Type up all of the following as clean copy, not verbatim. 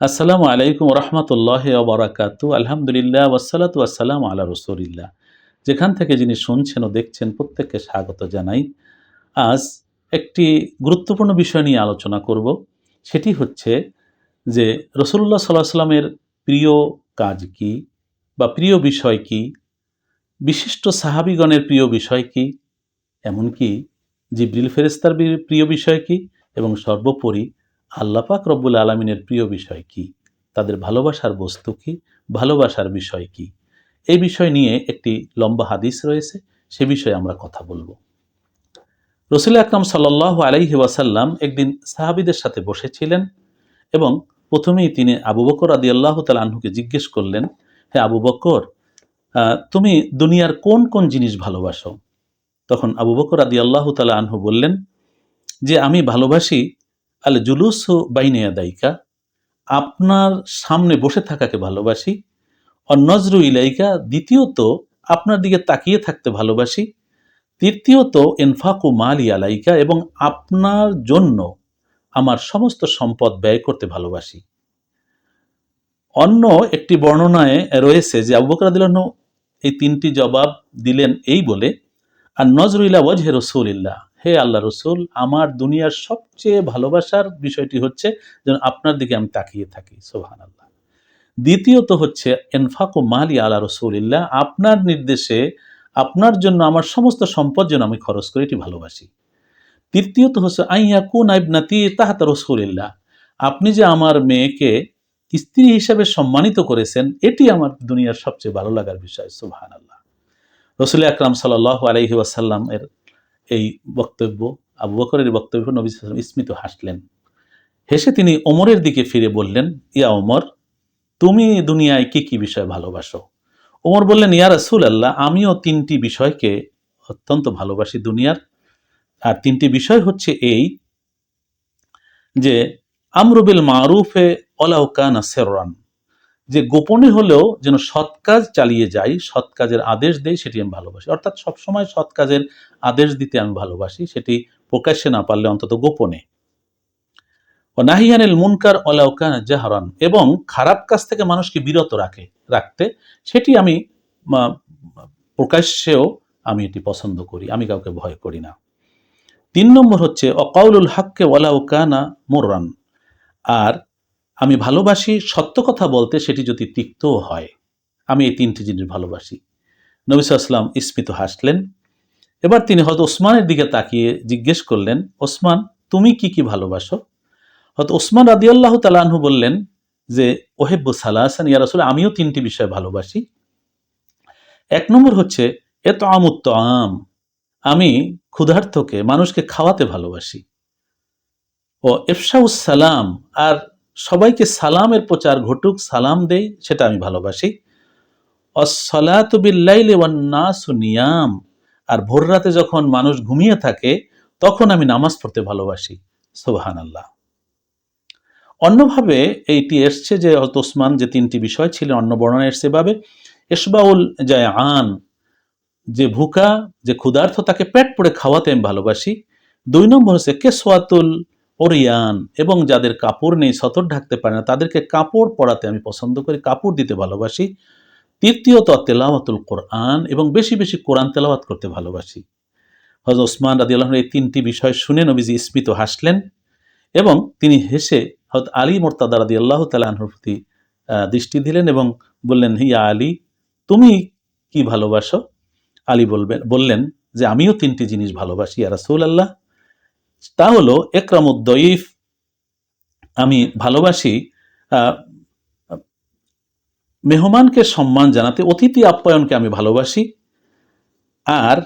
আসসালামু আলাইকুম রহমতুল্লাহ ওবরাকাতু। আলহামদুলিল্লাহ ওয়াসসালাতু ওয়াসসালামু আলা রাসূলিল্লাহ। যেখান থেকে যিনি শুনছেন ও দেখছেন প্রত্যেককে স্বাগত জানাই। আজ একটি গুরুত্বপূর্ণ বিষয় নিয়ে আলোচনা করব। সেটি হচ্ছে যে রাসূলুল্লাহ সাল্লাল্লাহু আলাইহি ওয়াসাল্লামের প্রিয় কাজ কি বা প্রিয় বিষয় কি, বিশিষ্ট সাহাবীগণের প্রিয় বিষয় কি, এমনকি জিবরিল ফেরেশতার প্রিয় বিষয় কি, এবং সর্বোপরি আল্লাহ পাক রব্বুল আলামিনের প্রিয় বিষয় কি, তাদের ভালোবাসার বস্তু কি, ভালোবাসার বিষয় কি, এই বিষয় নিয়ে একটি লম্বা হাদিস রয়েছে। সে বিষয়ে আমরা কথা বলবো। রাসূল আকরাম সাল্লাল্লাহু আলাইহি ওয়াসাল্লাম একদিন সাহাবীদের সাথে বসেছিলেন এবং প্রথমেই তিনি আবু বকর রাদিয়াল্লাহু তাআলা আনহুকে জিজ্ঞেস করলেন, হে আবু বকর, তুমি দুনিয়ার কোন কোন জিনিস ভালোবাসো? তখন আবু বকর রাদিয়াল্লাহু তাআলা আনহু বললেন যে, আমি ভালোবাসি আল জুলুসু বাইনা ইয়াদাইকা, আপনার সামনে বসে থাকাকে ভালোবাসি। অন্নজরু ইলাইকা, দ্বিতীয়ত আপনার দিকে তাকিয়ে থাকতে ভালোবাসি। তৃতীয়ত ইনফাকু মালি আলাইকা, এবং আপনার জন্য আমার সমস্ত সম্পদ ব্যয় করতে ভালোবাসি। অন্য একটি বর্ণনায় রয়েছে যে আবু বকর রাদিয়াল্লাহু আনহু এই তিনটি জবাব দিলেন এই বলে, আর নজরু ইলা ওয়াজহি রাসূলিল্লাহ, হে আল্লাহ রসুল, আমার দুনিয়ার সবচেয়ে ভালোবাসার বিষয়টি হচ্ছে যেন আপনার দিকে আমি তাকিয়ে থাকি। সুবহানাল্লাহ। দ্বিতীয়ত হচ্ছে ইনফাকু মালি আলা রাসূলিল্লাহ, আপনার নির্দেশে আপনার জন্য আমার সমস্ত সম্পদ যেন আমি খরচ করি, এটি ভালোবাসি। তৃতীয়ত হচ্ছে আইয়াকুনা ইবনাতি তাহতা রাসূলিল্লাহ, আপনি যে আমার মেয়েকে স্ত্রী হিসেবে সম্মানিত করেছেন, এটি আমার দুনিয়ার সবচেয়ে ভালো লাগার বিষয়। সুবহানাল্লাহ। রাসূল আকরাম সাল্লাল্লাহু আলাইহি ওয়াসাল্লাম এর এই বক্তব্য, আবু বকরের বক্তব্য, নবী সাল্লাল্লাহু আলাইহি ওয়াসাল্লাম স্মিত হাসলেন। হেসে তিনি ওমরের দিকে ফিরে বললেন, ইয়া ওমর, তুমি দুনিয়ায় কি কি বিষয় ভালোবাসো? ওমর বললেন, ইয়া রাসূলুল্লাহ, আমিও তিনটি বিষয়কে অত্যন্ত ভালোবাসি দুনিয়ার। আর তিনটি বিষয় হচ্ছে এই যে, আমরু বিল মারুফে ওয়ালাউ কানা সিররান, যে গোপনে হলেও যেন সৎ কাজ চালিয়ে যাই, সৎ কাজের আদেশ দেই, সেটি আমি ভালোবাসি। অর্থাৎ সবসময় সৎ কাজের আদেশ দিতে আমি ভালোবাসি, সেটি প্রকাশ্যে না পারলে অন্তত গোপনে। ও নাহিয়ানিল মুনকার ওয়ালাউ কানা জাহরান, এবং খারাপ কাজ থেকে মানুষকে বিরত রাখতে সেটি আমি প্রকাশ্যেও আমি এটি পছন্দ করি, আমি কাউকে ভয় করি না। ৩ নম্বর হচ্ছে অকাউলুল হাক্কে ওয়ালাউ কানা মুররান, আর আমি ভালোবাসি সত্য কথা বলতে, সেটি যদি তিক্তও হয়। আমি এই তিনটি জিনিস ভালোবাসি। নবী সাল্লাল্লাহু আলাইহি ওয়াসাল্লাম স্মিত হাসলেন। এবার তিনি হযরত ওসমানের দিকে তাকিয়ে জিজ্ঞেস করলেন, ওসমান, তুমি কি কি ভালোবাসো? হযরত ওসমান রাদিয়াল্লাহু তাআলা আনহু বললেন যে, ওহিব্বু সালাসান ইয়া রাসূল, আমিও তিনটি বিষয় ভালোবাসি। ১ নম্বর হচ্ছে ইতআমুত তাআম, আমি ক্ষুধার্তকে মানুষকে খাওয়াতে ভালোবাসি। ও ইফশাউস সালাম, আর সবাইকে সালামের প্রচার ঘটুক, সালাম দেই, সেটা আমি ভালোবাসি। অসসালাতু বিল্লাইলি ওয়ান নাসু নিয়াম, আর ভোর রাতে যখন মানুষ ঘুমিয়ে থাকে তখন আমি নামাজ পড়তে ভালোবাসি। সুবহানাল্লাহ। অন্যভাবে এইটি এসছে যে হযরত ওসমান যে তিনটি বিষয় ছিল, অন্য বর্ণনায় এসছে ভাবে, ইশবাউল জায়আন, যে ভুকা, যে ক্ষুধার্ত, তাকে পেট পুড়ে খাওয়াতে আমি ভালোবাসি। ২ নম্বর হচ্ছে কেসওয়াতুল ওরিয়ান, এবং যাদের কাপড় নেই, সতর ঢাকতে পারে না, তাদেরকে কাপড় পরাতে আমি পছন্দ করি, কাপড় দিতে ভালোবাসি। তৃতীয়ত তেলাওয়াতুল কোরআন, এবং বেশি বেশি কোরআন তেলাওয়াত করতে ভালোবাসি। হযরত ওসমান রাদিয়াল্লাহু আনহু এই তিনটি বিষয় শুনে নবীজি স্মিত হাসলেন এবং তিনি হেসে হযরত আলী মুর্তাদা রাদিয়াল্লাহু তাআলা আনহুর প্রতি দৃষ্টি দিলেন এবং বললেন, ইয়া আলী, তুমি কি ভালোবাসো? আলী বললেন যে, আমিও তিনটি জিনিস ভালোবাসি ইয়া রাসূলুল্লাহ। তা হলো ইকরামুদ দয়ীফ, আমি ভালোবাসি মেহমানকে সম্মান জানাতে, অতিথি আপ্যায়নকে আমি ভালোবাসি। আর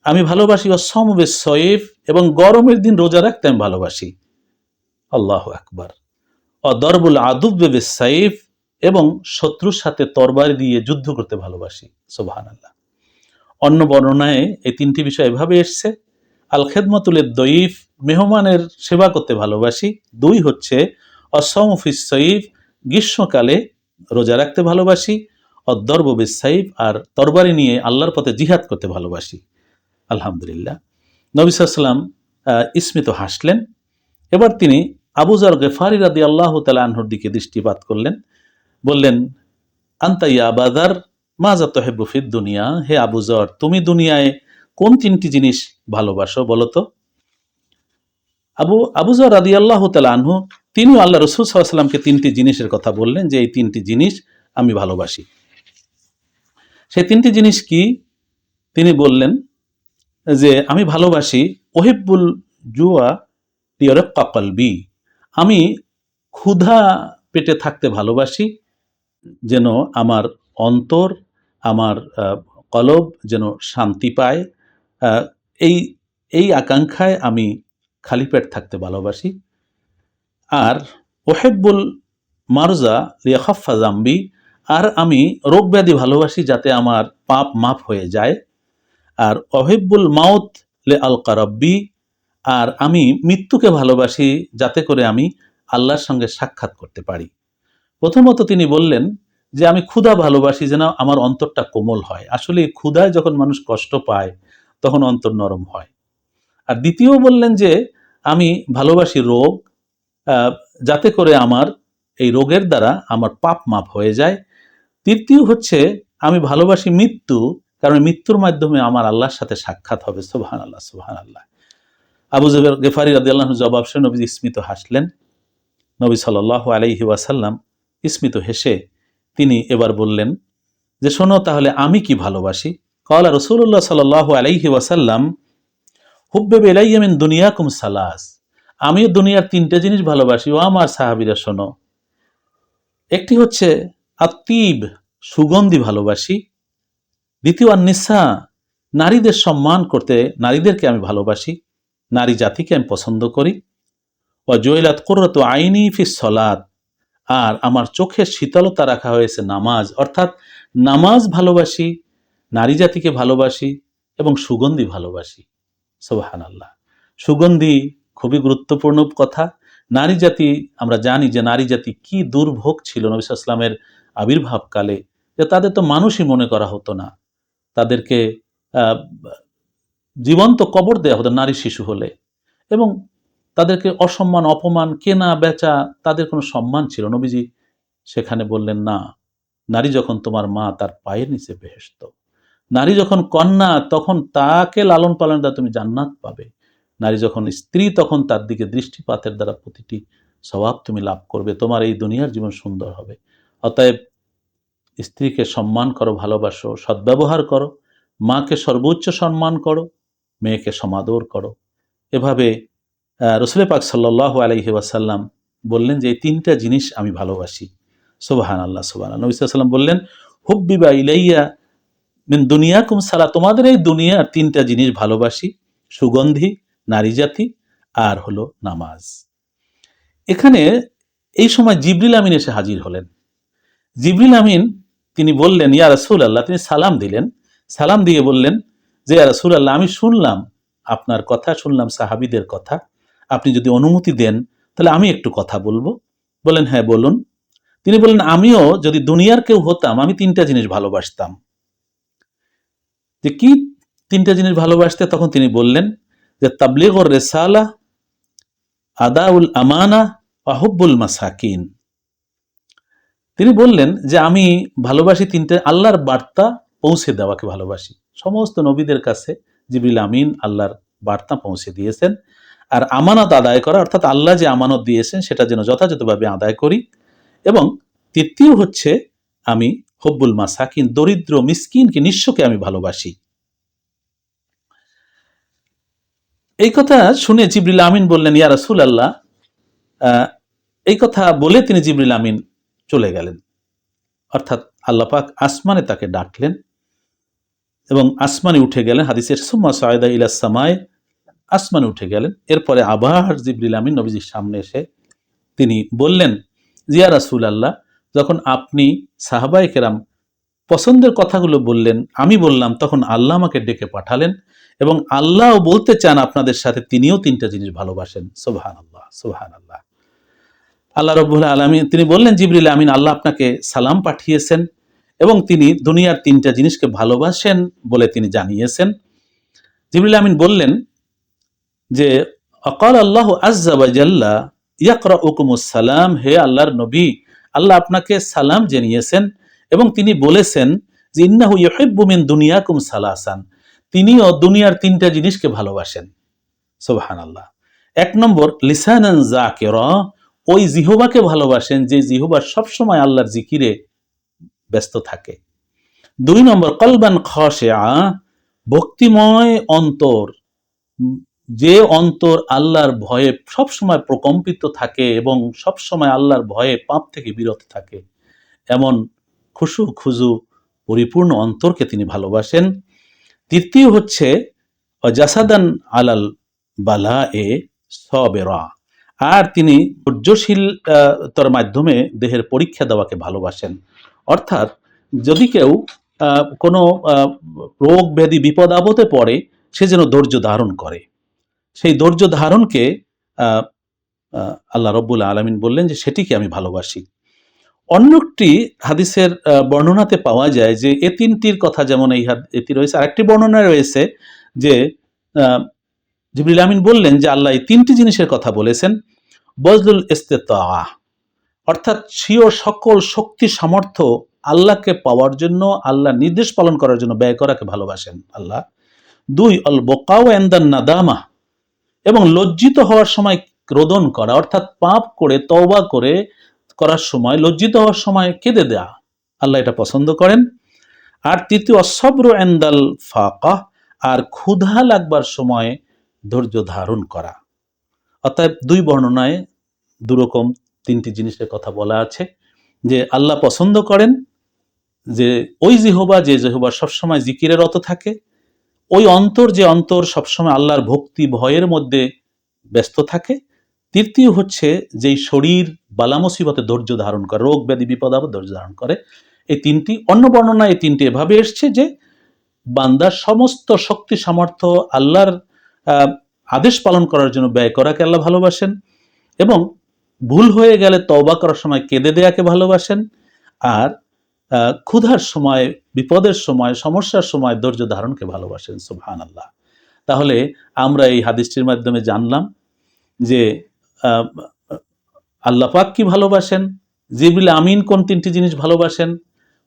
আমি ভালোবাসি ওয়াসসাওমু বিস-সাইফ, এবং গরমের দিন রোজা রাখতে আমি ভালোবাসি। আল্লাহু আকবার। দরবুল আদুব্বি বিস-সাইফ, এবং শত্রুর সাথে তরবারি দিয়ে যুদ্ধ করতে ভালোবাসি। সুবহানাল্লাহ। অন্য বর্ণনায় এই তিনটি বিষয় এভাবে এসছে, আল খিদমাতুল লিদ-দয়ীফ, মেহমানের সেবা করতে ভালোবাসি। ২ হচ্ছে অস-সাওমু ফিস-সাইফ, গ্রীষ্মকালে রোজা রাখতে ভালোবাসি। অদ-দরবু বিস-সাইফ, আর তরবারি নিয়ে আল্লাহর পথে জিহাদ করতে ভালোবাসি। আলহামদুলিল্লাহ। নবী সাল্লাল্লাহু আলাইহি ওয়াসাল্লাম স্মিত হাসলেন। এবার তিনি আবু যর গেফারি রাদিয়াল্লাহু তাআলা আনহুর দিকে দৃষ্টিপাত করলেন, বললেন, আনতা ইয়া আবা যর মাযা তুহিব্বু ফিদ দুনিয়া, হে আবু যর, তুমি দুনিয়ায় কোন তিনটি জিনিস ভালোবাসো বলো তো। আবু যর রাদিয়াল্লাহু তাআলা আনহু তিনিও আল্লাহ রাসূল সাল্লাল্লাহু আলাইহি ওয়াসাল্লামকে তিনটি জিনিসের কথা বললেন যে এই তিনটি জিনিস আমি ভালোবাসি। সেই তিনটি জিনিস কি? তিনি বললেন যে আমি ভালোবাসি ওহিব্বুল জুয়া লিয়ারাক্কা কলবি, আমি ক্ষুধা পেটে থাকতে ভালোবাসি, যেন আমার অন্তর, আমার কলব যেন শান্তি পায়। আহ, এই এই আকাঙ্ক্ষায় আমি খালি পেট থাকতে ভালোবাসি। আর ওহেব্বুল মারজা লিয়াখাফা জাম্বি, আর আমি রোগ ব্যাধি ভালোবাসি যাতে আমার পাপ মাফ হয়ে যায়। আর অহিব্বুল মাউত লে আল কারাব্বি, আর আমি মৃত্যুকে ভালোবাসি যাতে করে আমি আল্লাহর সঙ্গে সাক্ষাৎ করতে পারি। প্রথমত তিনি বললেন যে আমি ক্ষুধা ভালোবাসি যেন আমার অন্তরটা কোমল হয়। আসলে ক্ষুধায় যখন মানুষ কষ্ট পায় তখন অন্তর নরম হয়। আর দ্বিতীয় বললেন যে আমি ভালোবাসি রোগ, যাতে করে আমার এই রোগের দ্বারা আমার পাপ মাপ হয়ে যায়। তৃতীয় হচ্ছে আমি ভালোবাসি মৃত্যু, কারণ মৃত্যুর মাধ্যমে আমার আল্লাহর সাথে সাক্ষাৎ হবে। সুবহানাল্লাহ, সুবহানাল্লাহ। আবু যর গেফারি রাদিয়াল্লাহু আনহু জবাব শুনে নবী স্মিত হাসলেন। নবী সাল্লাল্লাহু আলাইহি ওয়াসাল্লাম স্মিত হেসে তিনি এবার বললেন যে শোনো তাহলে আমি কি ভালোবাসি। ক্বালা রাসূলুল্লাহ সাল্লাল্লাহু আলাইহি ওয়াসাল্লাম হুব্বিবা ইলাইয়া মিন দুনিয়াকুম সালাস, আমিও দুনিয়ার তিনটে জিনিস ভালোবাসি ও আমার সাহাবীরা শোনো। একটি হচ্ছে আত্তিব, সুগন্ধি ভালোবাসি। দ্বিতীয় আন-নিসা, নারীদের সম্মান করতে নারীদেরকে আমি ভালোবাসি, নারী জাতিকে আমি পছন্দ করি। ওয়া জুইলাত কুররাতু আইনি ফিস সলাত, আর আমার চোখের শীতলতা রাখা হয়েছে নামাজ, অর্থাৎ নামাজ ভালোবাসি, নারী জাতিকে ভালোবাসি এবং সুগন্ধি ভালোবাসি। সুবহানাল্লাহ। সুগন্ধি খুবই গুরুত্বপূর্ণ কথা। নারী জাতি, আমরা জানি যে নারী জাতি কি দুর্ভোগ ছিল নবী সাল্লাল্লাহু আলাইহি ওয়াসাল্লামের আবির্ভাবকালে, যে তাদের তো মানুষই মনে করা হতো না, তাদেরকে আহ, জীবন্ত কবর দেওয়া হতো নারী শিশু হলে, এবং তাদেরকে অসম্মান, অপমান, কেনা বেচা, তাদের কোনো সম্মান ছিল। নবীজি সেখানে বললেন, না, নারী যখন তোমার মা তার পায়ের নিচে বেহেশত, নারী যখন কন্যা তখন তাকে লালন পালন দ্বারা তুমি জান্নাত পাবে, নারী যখন স্ত্রী তখন তার দিকে দৃষ্টিপাতের দ্বারা প্রতিটি স্বভাব তুমি লাভ করবে, তোমার এই দুনিয়ার জীবন সুন্দর হবে। অতএব স্ত্রীকে সম্মান করো, ভালোবাসো, সদ্ব্যবহার করো, মাকে সর্বোচ্চ সম্মান করো, মেয়েকে সমাদর করো। এভাবে রাসূল পাক সাল্লাল্লাহু আলাইহি ওয়াসাল্লাম বললেন যে এই তিনটা জিনিস আমি ভালোবাসি। সুবহানাল্লাহ, সুবহানাল্লাহ। নবী সাল্লাল্লাহু আলাইহি ওয়াসাল্লাম বললেন হুব্বিবা ইলাইয়া মিন দুনিয়াকুম সালাত, তোমাদের এই দুনিয়ার তিনটা জিনিস ভালোবাসি, সুগন্ধি, নারী জাতি, আর হলো নামাজ। এখানে এই সময় জিবরিল আমিন এসে হাজির হলেন। জিবরিল আমিন তিনি বললেন, ইয়া রাসূলুল্লাহ, তিনি সালাম দিলেন, সালাম দিয়ে বললেন যে ইয়া রাসূলুল্লাহ, আমি শুনলাম আপনার কথা, শুনলাম সাহাবীদের কথা, আপনি যদি অনুমতি দেন তাহলে আমি একটু কথা বলবো। বলেন, হ্যাঁ বলুন। তিনি বললেন, আমিও যদি দুনিয়ার কেউ হতাম আমি তিনটা জিনিস ভালোবাসতাম। যে কি তিনটা জিনিস ভালোবাসতে? তখন তিনি বললেন যে তাবলীগুর রিসালা, আদাউল আমানা, ওয়া হুব্বুল মাসাকিন। তিনি বললেন যে আমি ভালোবাসি তিনটে, আল্লাহর বার্তা পৌঁছে দেওয়াকে ভালোবাসি। সমস্ত নবীদের কাছে জিবরিল আমিন আল্লাহর বার্তা পৌঁছে দিয়েছেন। আর আমানত আদায় করা, অর্থাৎ আল্লাহ যে আমানত দিয়েছেন সেটা যেন যথাযথভাবে আদায় করি। এবং তৃতীয় হচ্ছে আমি হুব্বুল মাসাকিন, দরিদ্র মিসকিনকে, নিঃস্বকে আমি ভালোবাসি। এই কথা শুনে জিবরিল আমিন বললেন, ইয়া রাসূলুল্লাহ, এই কথা বলে তিনি জিবরিল আমিন চলে গেলেন। অর্থাৎ আল্লাহ পাক আসমানে তাকে ডাকলেন এবং আসমানে উঠে গেলেন। হাদিসের সুম্মা সায়দা ইলাস সামায়, আসমানে উঠে গেলেন। এরপরে আবার জিবরিল আমিন নবীজির সামনে এসে তিনি বললেন, ইয়া রাসূলুল্লাহ, যখন আপনি সাহাবায়ে কেরাম পছন্দের কথাগুলো বললেন, আমি বললাম, তখন আল্লাহ আমাকে ডেকে পাঠালেন এবং আল্লাহও বলতে চান আপনাদের সাথে তিনিও তিনটা জিনিস ভালোবাসেন। সুবহানাল্লাহ, সুবহানাল্লাহ। আল্লাহ রাব্বুল আলামিন তিনি বললেন, জিবরিল আমিন, আল্লাহ আপনাকে সালাম পাঠিয়েছেন এবং তিনি দুনিয়ার তিনটা জিনিসকে ভালোবাসেন বলে তিনি জানিয়েছেন। জিবরিল আমিন বললেন যে অকাল আল্লাহ আজ্জা ওয়া জাল্লা ইয়াকরাউকুমুস সালাম, হে আল্লাহর নবী, আল্লাহ আপনাকে সালাম জানিয়েছেন এবং তিনি বলেছেন যে ইন্নাহু ইউহিব্বু মিন দুনিয়াকুম সালাসান, তিনিও দুনিয়ার তিনটা জিনিসকে ভালোবাসেন। সুবহানাল্লাহ। এক নম্বর লিসানান যাকিরা, ওই জিহ্বাকে ভালোবাসেন যে জিহ্বা সবসময় আল্লাহর জিকিরে ব্যস্ত থাকে। দুই নম্বর কলবান খাশিআ, ভক্তিময় অন্তর, যে অন্তর আল্লাহর ভয়ে সবসময় প্রকম্পিত থাকে এবং সবসময় আল্লাহর ভয়ে পাপ থেকে বিরত থাকে, এমন খুশু খুজু পরিপূর্ণ অন্তরকে তিনি ভালোবাসেন। তৃতীয় হচ্ছে জাসাদান আলাল বালা এ সবেরা, আর তিনি ধৈর্যশীলতার মাধ্যমে দেহের পরীক্ষা দেওয়াকে ভালোবাসেন। অর্থাৎ যদি কেউ কোনো রোগ ব্যাধি বিপদ আপদে পড়ে, সে যেন ধৈর্য ধারণ করে। সেই ধৈর্য ধারণকে আল্লাহ রব্বুল আলামিন বললেন যে সেটিকে আমি ভালোবাসি। অন্য একটি হাদিসের বর্ণনাতে পাওয়া যায় যে এ তিনটির কথা যেমন এটি রয়েছে, আরেকটি বর্ণনায় রয়েছে যে জিবরিল আমিন বললেন যে আল্লাহ এই তিনটি জিনিসের কথা বলেছেন। বজলুল ইস্তিতাআহ, অর্থাৎ স্বীয় সকল শক্তি সামর্থ্য আল্লাহকে পাওয়ার জন্য, আল্লাহ নির্দেশ পালন করার জন্য ব্যয় করাকে ভালোবাসেন আল্লাহ। দুই অল বোকাও এন্দান নাদামা, এবং লজ্জিত হওয়ার সময় রোদন করা, অর্থাৎ পাপ করে তওবা করার সময় লজ্জিত হওয়ার সময় কেঁদে দেয়া, আল্লাহ এটা পছন্দ করেন। আর তৃতীয় সবর এন্দাল ফাকা, আর ক্ষুধা লাগবার সময় ধৈর্য ধারণ করা। অর্থাৎ দুই বর্ণনায় দুরকম তিনটি জিনিসের কথা বলা আছে যে আল্লাহ পছন্দ করেন যে ওই জিহ্বা, যে জিহ্বা সবসময় জিকিরে রত থাকে, ওই অন্তর, যে অন্তর সবসময় আল্লাহর ভক্তি ভয়ের মধ্যে ব্যস্ত থাকে। তৃতীয় হচ্ছে যেই শরীর বালা মুসিবতে ধৈর্য ধারণ করে, রোগ ব্যাধি বিপদ আপদ ধৈর্য ধারণ করে। এই তিনটি, অন্য বর্ণনায় এই তিনটি এভাবে এসছে যে বান্দার সমস্ত শক্তি সামর্থ্য আল্লাহর আদেশ পালন করার জন্য ব্যয় করাকে আল্লাহ ভালোবাসেন, এবং ভুল হয়ে গেলে তওবা করার সময় কেঁদে দেয়াকে ভালোবাসেন, আর ক্ষুধার সময়, বিপদের সময়, সমস্যার সময় ধৈর্য ধারণকে ভালোবাসেন। সুবহানাল্লাহ। তাহলে আমরা এই হাদিসটির মাধ্যমে জানলাম যে আল্লাহ পাক কি ভালোবাসেন, জিবরিল আমিন কোন তিনটি জিনিস ভালোবাসেন,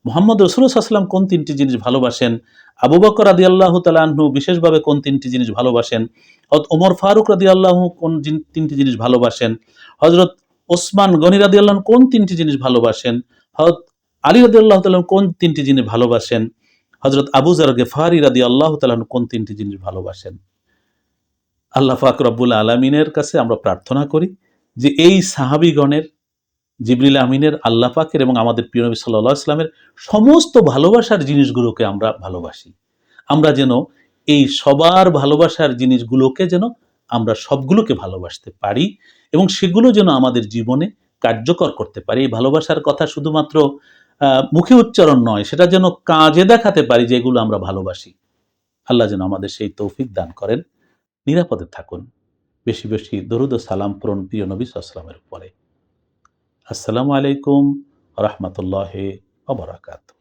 মুহাম্মদ রাসূলুল্লাহ সাল্লাল্লাহু আলাইহি ওয়াসাল্লাম কোন তিনটি জিনিস ভালোবাসেন, আবু বকর রাদিয়াল্লাহু তাআলা আনহু বিশেষভাবে কোন তিনটি জিনিস ভালোবাসেন, হযরত ওমর ফারুক রাদিয়াল্লাহু কোন তিনটি জিনিস ভালোবাসেন, হযরত ওসমান গনি রাদিয়াল্লাহু কোন তিনটি জিনিস ভালোবাসেন, হযরত আলী রাদিয়াল্লাহু তাআলা কোন তিনটি জিনিস ভালোবাসেন, হযরত আবু যর গিফারি রাদিয়াল্লাহু তাআলা কোন তিনটি জিনিস ভালোবাসেন। আল্লাহ পাক রব্বুল আলামিনের কাছে আমরা প্রার্থনা করি যে এই সাহাবীগণের, জিবরিল আমিনের, আল্লাহ পাকের এবং আমাদের প্রিয় নবী সাল্লাল্লাহু আলাইহি ওয়াসাল্লামের সমস্ত ভালোবাসার জিনিসগুলোকে আমরা ভালোবাসি। আমরা যেন এই সবার ভালোবাসার জিনিসগুলোকে যেন আমরা সবগুলোকে ভালোবাসতে পারি এবং সেগুলো যেন আমাদের জীবনে কার্যকর করতে পারি। এই ভালোবাসার কথা শুধুমাত্র মুখে উচ্চারণ নয়, সেটা যেন কাজে দেখাতে পারি যে এগুলো আমরা ভালোবাসি। আল্লাহ যেন আমাদের সেই তৌফিক দান করেন। নিরাপদে থাকুন। বেশি বেশি দরুদ ও সালাম পড়ুন প্রিয় নবী সাল্লাল্লাহু আলাইহি ওয়াসাল্লামের উপরে। আসসালামু আলাইকুম ওয়া রাহমাতুল্লাহি ওয়া বারাকাতুহু।